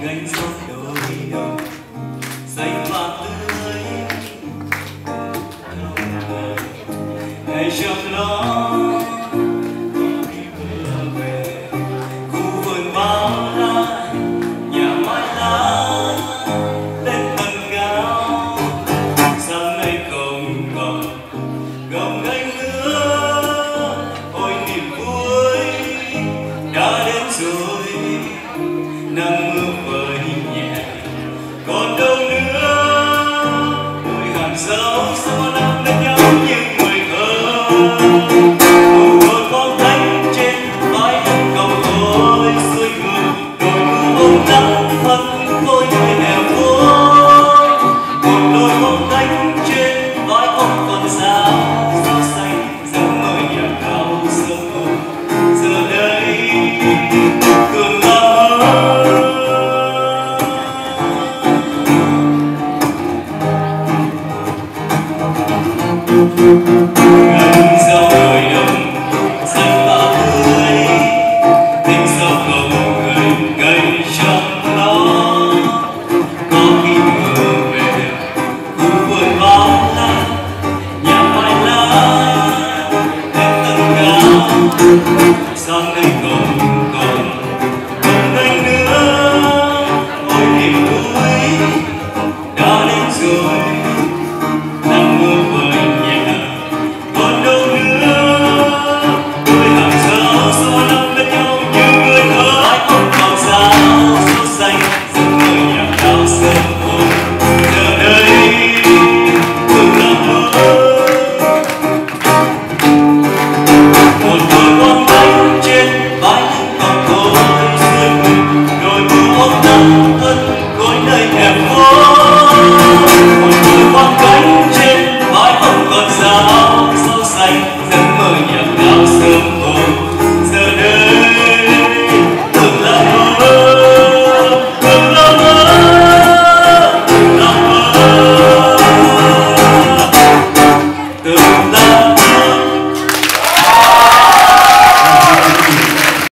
gánh gió đôi đồng xanh và tươi. Ngày chợt lo về khu vườn bao la, nhà mái lá lên tầng cao. Sáng nay không còn gồng gánh nữa, ôi niềm vui đã đến rồi. Nắng